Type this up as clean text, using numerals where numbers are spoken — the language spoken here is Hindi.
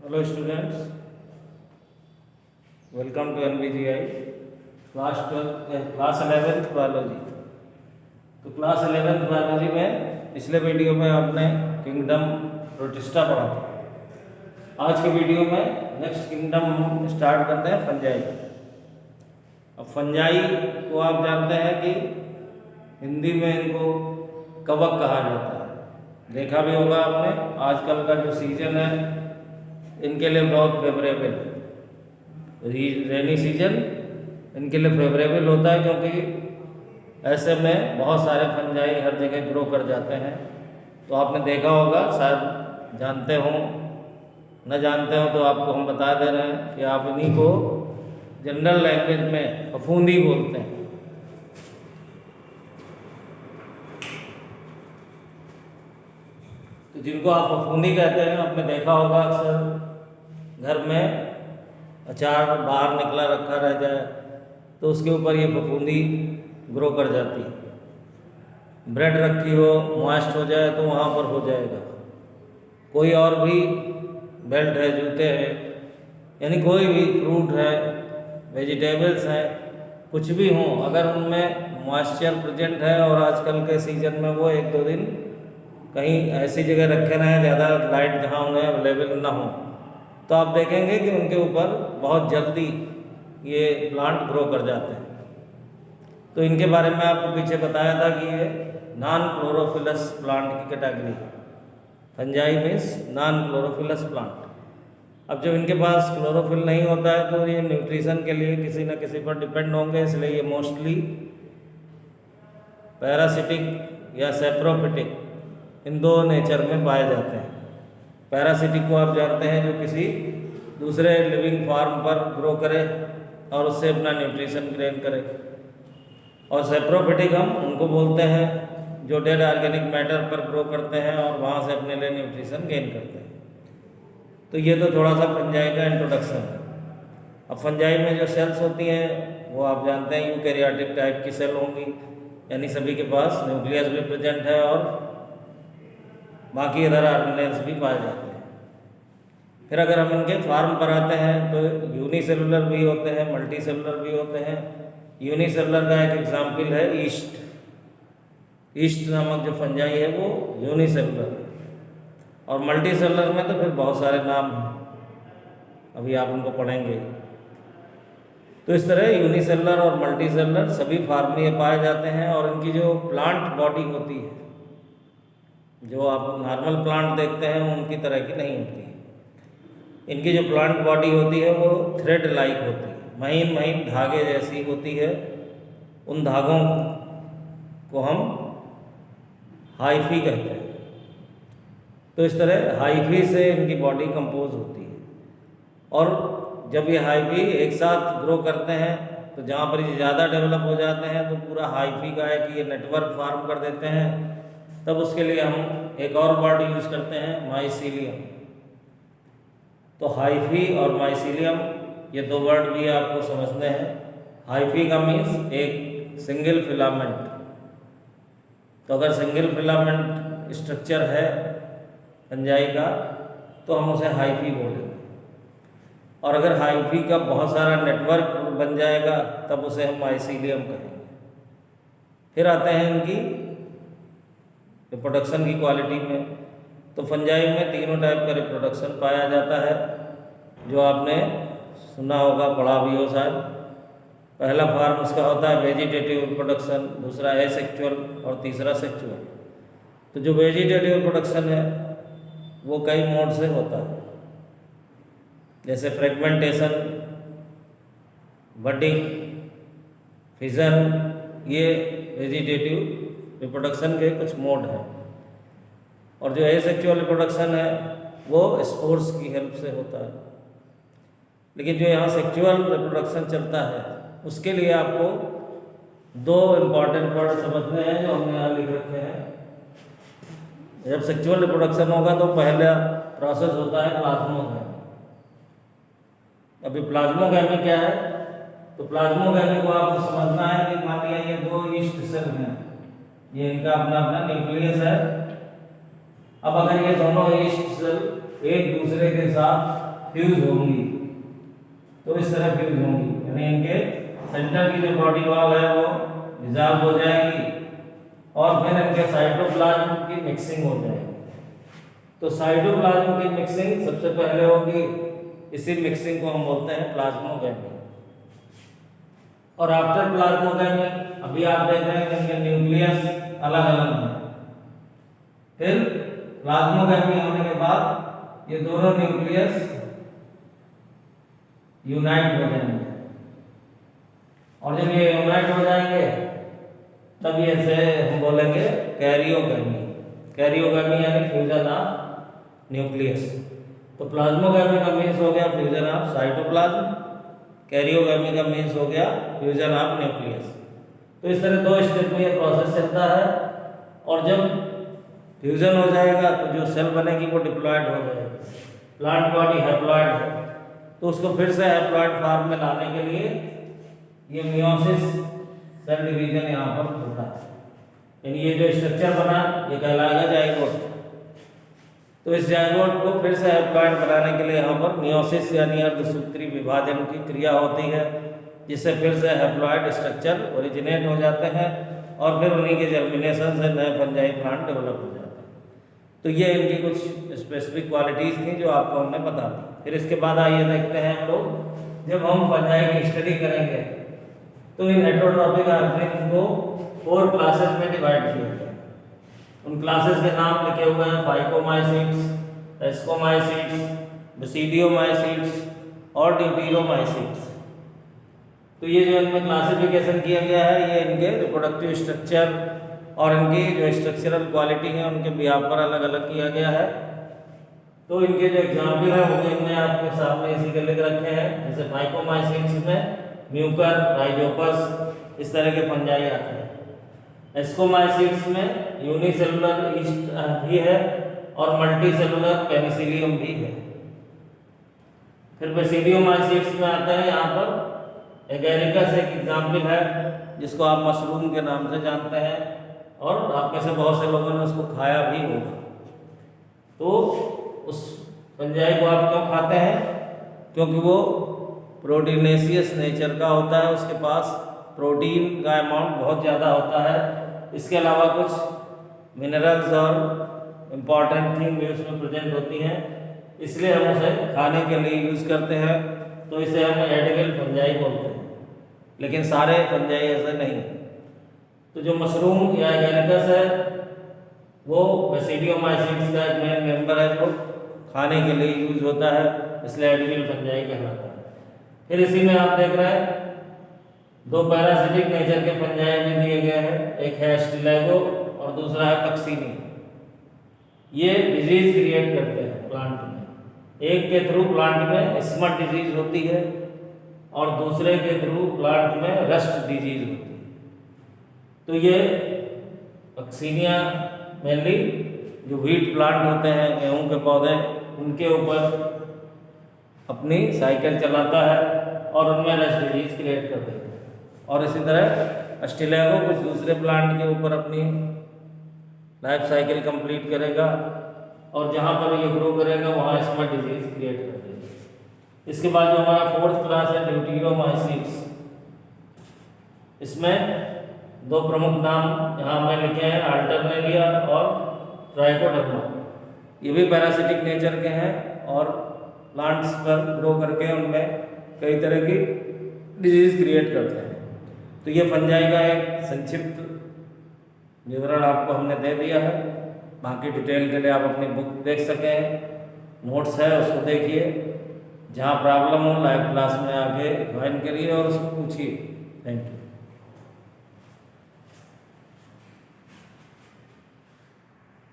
Hello students, welcome to NVGI class 11th biology. तो क्लास 11th बायोलॉजी में पिछले वीडियो में आपने किंगडम प्रोटिस्टा पढ़ा था। आज के वीडियो में नेक्स्ट किंगडम हम स्टार्ट करते हैं फंजाई। अब फंजाई को आप जानते हैं कि हिंदी में इनको कवक कहा जाता है। देखा भी होगा आपने, आजकल का जो सीजन है इनके लिए बहुत फेवरेबल, रेनी सीजन इनके लिए फेवरेबल होता है, क्योंकि ऐसे में बहुत सारे फंजाई हर जगह ग्रो कर जाते हैं। तो आपने देखा होगा, शायद जानते हो, न जानते हो तो आपको हम बता दे रहे हैं कि आप इन्हीं को जनरल लैंग्वेज में फफूंदी बोलते हैं। तो जिनको आप फफूंदी कहते हैं, आपने देखा होगा अक्सर घर में अचार बाहर निकला रखा रह जाए तो उसके ऊपर ये फफूंदी ग्रो कर जाती है। ब्रेड रखी हो, मॉइस्ट हो जाए तो वहाँ पर हो जाएगा। कोई और भी बेल्ट है, जूते हैं, यानी कोई भी फ्रूट है, वेजिटेबल्स हैं, कुछ भी हो, अगर उनमें मॉइस्चर प्रेजेंट है और आजकल के सीज़न में वो 1-2 दिन कहीं ऐसी जगह रखे रहें ज़्यादा लाइट जहाँ उन्हें अवेलेबल ना हो, तो आप देखेंगे कि उनके ऊपर बहुत जल्दी ये प्लांट ग्रो कर जाते हैं। तो इनके बारे में आपको पीछे बताया था कि ये नॉन क्लोरोफिलस प्लांट की category, fungi means non chlorophyllous plant. अब जब इनके पास क्लोरोफिल नहीं होता है तो ये न्यूट्रिशन के लिए किसी न किसी पर डिपेंड होंगे, इसलिए ये मोस्टली पैरासिटिक या सेप्रोफिटिक इन दो नेचर में पाए जाते हैं। पैरासिटिक को आप जानते हैं, जो किसी दूसरे लिविंग फॉर्म पर ग्रो करे और उससे अपना न्यूट्रिशन गेन करे, और सेप्रोफिटिक हम उनको बोलते हैं जो डेड ऑर्गेनिक मैटर पर ग्रो करते हैं और वहाँ से अपने लिए न्यूट्रिशन गेन करते हैं। तो ये तो थोड़ा सा फंजाई का इंट्रोडक्शन है। अब फंजाई में जो सेल्स होती हैं वो आप जानते हैं यूकैरियोटिक टाइप की सेल होंगी, यानी सभी के पास न्यूक्लियस भी प्रेजेंट है और बाकी अदर ऑर्गेनेल्स भी पाए जाते हैं। फिर अगर हम इनके फार्म पर आते हैं तो यूनिसेलुलर भी होते हैं, मल्टी सेलुलर भी होते हैं। यूनिसेलुलर का एक एग्जाम्पल है ईस्ट। ईस्ट नामक जो फंजाई है वो यूनिसेलुलर है, और मल्टी सेलुलर में तो फिर बहुत सारे नाम हैं, अभी आप उनको पढ़ेंगे। तो इस तरह यूनिसेलुलर और मल्टी सेलुलर सभी फार्म में ये पाए जाते हैं, और इनकी जो प्लांट बॉडी होती है, जो आप नॉर्मल प्लांट देखते हैं उनकी तरह की नहीं होती है। इनकी जो प्लांट बॉडी होती है वो थ्रेड लाइक होती है, महीन महीन धागे जैसी होती है। उन धागों को हम हाइफी कहते हैं। तो इस तरह हाइफी से इनकी बॉडी कंपोज होती है, और जब ये हाइफी एक साथ ग्रो करते हैं तो जहाँ पर ये ज़्यादा डेवलप हो जाते हैं तो पूरा हाइफी का है कि ये नेटवर्क फॉर्म कर देते हैं। तब उसके लिए हम एक और वर्ड यूज़ करते हैं, माइसीलियम। तो हाइफी और माइसीलियम ये दो वर्ड भी आपको समझने हैं। हाइफी का मीन्स एक सिंगल फिलामेंट। तो अगर सिंगल फिलामेंट स्ट्रक्चर है फंजाई का तो हम उसे हाइफी बोलेंगे, और अगर हाइफी का बहुत सारा नेटवर्क बन जाएगा तब उसे हम माइसीलियम कहेंगे। फिर आते हैं इनकी रिप्रोडक्शन की क्वालिटी में। तो फंजाई में तीनों टाइप का रिप्रोडक्शन पाया जाता है, जो आपने सुना होगा, पढ़ा भी हो शायद। पहला फॉर्म उसका होता है वेजिटेटिव रिप्रोडक्शन, दूसरा एसेक्सुअल और तीसरा सेक्सुअल। तो जो वेजिटेटिव रिप्रोडक्शन है वो कई मोड से होता है, जैसे फ्रेगमेंटेशन, बडिंग, फिजन। ये वेजिटेटिव रिप्रोडक्शन के कुछ मोड हैं। और जो एसेक्सुअल रिप्रोडक्शन है वो स्पोर्स की हेल्प से होता है। लेकिन जो यहाँ सेक्सुअल रिप्रोडक्शन चलता है उसके लिए आपको 2 इम्पॉर्टेंट वर्ड समझने हैं जो हमने यहाँ लिख रखे हैं। जब सेक्सुअल रिप्रोडक्शन होगा तो पहला प्रोसेस होता है प्लाज्मोगैमी। अभी प्लाज्मोगैमी क्या है? तो प्लाज्मोगैमी को आपको समझना है कि मान लिया ये 2 ईस्ट सेल हैं, ये इनका अपना अपना न्यूक्लियस है। अब अगर ये दोनों ईस्ट सेल एक दूसरे के साथ फ्यूज होंगी, तो इस तरह फ्यूज होंगी, यानी इनके सेंटर की जो बॉडी वॉल है वो डिसॉल्व हो जाएगी और फिर इनके साइटोप्लाज्म की मिक्सिंग हो जाएगी। तो साइटोप्लाज्म की मिक्सिंग सबसे पहले होगी, इसी मिक्सिंग को हम बोलते हैं प्लाज्मोगैमी। और आफ्टर प्लाज्मोगैमी अभी आप देख रहे हैं इनके न्यूक्लियस अलग अलग है। फिर प्लाज्मोगैमी होने के बाद ये दोनों न्यूक्लियस यूनाइट हो जाएंगे, और जब ये यूनाइट हो जाएंगे तब ये से हम बोलेंगे कैरियोगैमी। कैरियोगैमी यानी फ्यूजन ऑफ न्यूक्लियस। तो प्लाज्मोगैमी का मीन्स हो गया फ्यूजन ऑफ साइटोप्लाज्म, कैरियोगैमी का मीन्स हो गया फ्यूजन ऑफ न्यूक्लियस। तो इस तरह 2 स्टेप में ये प्रोसेस चलता है, और जब फ्यूजन हो जाएगा तो जो सेल बनेगी वो डिप्लॉयड हो जाएगी। प्लांट बॉडी हैप्लॉयड है, तो उसको फिर से हैप्लॉयड फॉर्म में लाने के लिए ये मियोसिस सेल डिवीजन यहाँ पर होता है, यानी ये जो स्ट्रक्चर बना ये कहलाएगा जाइगोट। तो इस जाइगोट को फिर से हैप्लॉयड बनाने के लिए यहाँ पर मियोसिस यानी अर्धसूत्री विभाजन की क्रिया होती है, जिससे फिर से हैप्लॉयड स्ट्रक्चर ओरिजिनेट हो जाते हैं और फिर उन्हीं के जर्मिनेशन से नए फंजाई प्लांट डेवलप हो जाते हैं। तो ये इनकी कुछ स्पेसिफिक क्वालिटीज़ थी जो आपको हमने बता दी। फिर इसके बाद आइए देखते हैं हम लोग, जब हम फंजाई की स्टडी करेंगे तो इन हेटेरोट्रॉपिक ऑर्गेनिज्म को 4 क्लासेस में डिवाइड किया गया। उन क्लासेस के नाम लिखे हुए हैं फाइकोमाइसीट्स, एस्कोमाइसीट्स, बेसिडियोमाइसीट्स और ड्यूटेरोमाइसीट्स। तो ये जो इनमें क्लासिफिकेशन किया गया है ये इनके रिप्रोडक्टिव स्ट्रक्चर और इनकी जो स्ट्रक्चरल क्वालिटी है उनके बिहाफ पर अलग अलग किया गया है। तो इनके जो एग्जाम्पल है वो इनमें आपके सामने इसी के लिख रखे हैं, जैसे फाइकोमाइसीट्स में म्यूकर, राइजोपस इस तरह के फंजाई आते हैं। एस्कोमाइसीट्स में यूनिसेलुलर ईस्ट भी है और मल्टीसेलुलर पेनिसिलियम भी है। फिर बेसिडियोमाइसीट्स में आता है यहाँ पर एगेरिकस एक एग्जाम्पल है जिसको आप मशरूम के नाम से जानते हैं और आप में से बहुत से लोगों ने उसको खाया भी होगा। तो उस फंजाई को आप क्यों खाते हैं? क्योंकि वो प्रोटीनेशियस नेचर का होता है, उसके पास प्रोटीन का अमाउंट बहुत ज़्यादा होता है। इसके अलावा कुछ मिनरल्स और इम्पॉर्टेंट थिंग भी उसमें प्रेजेंट होती हैं, इसलिए हम उसे खाने के लिए यूज़ करते हैं। तो इसे हम एडिबल फंजाई बोलते हैं, लेकिन सारे फंजाई ऐसे नहीं। तो जो मशरूम या एगेरिकस है वो बेसिडियोमाइसीट्स का एक मेन मेंबर है जो खाने के लिए यूज होता है, इसलिए एडिबल फंजाई कहलाता है। फिर इसी में आप देख रहे हैं 2 पैरासिटिक नेचर के फंजाई भी दिए गए हैं, एक है स्टिलेगो और दूसरा है कक्सीनिया। ये डिजीज क्रिएट करते हैं प्लांट में। एक के थ्रू प्लांट में स्मट डिजीज होती है और दूसरे के थ्रू प्लांट में रस्ट डिजीज होती है। तो ये कक्सीनिया मेनली जो व्हीट प्लांट होते हैं, गेहूं के पौधे, उनके ऊपर अपनी साइकिल चलाता है और उनमें रस्ट डिजीज क्रिएट कर देता है। और इसी तरह स्टिलेगो कुछ दूसरे प्लांट के ऊपर अपनी लाइफ साइकिल कंप्लीट करेगा और जहाँ पर ये ग्रो करेगा वहाँ स्मट डिजीज क्रिएट कर देगा। इसके बाद जो हमारा 4th क्लास है ड्यूटेरोमाइसीट्स, इसमें 2 प्रमुख नाम यहाँ में लिखे हैं, अल्टरनेरिया और ट्राइकोडर्मा। ये भी पैरासिटिक नेचर के हैं और प्लांट्स पर ग्रो करके उनमें कई तरह की डिजीज क्रिएट करते हैं। तो ये फंजाई का एक संक्षिप्त विवरण आपको हमने दे दिया है। बाकी डिटेल के लिए आप अपनी बुक देख सकें, नोट्स है उसको देखिए। जहाँ प्रॉब्लम हो लाइव क्लास में आके ज्वाइन करिए और उसको पूछिए। Thank you.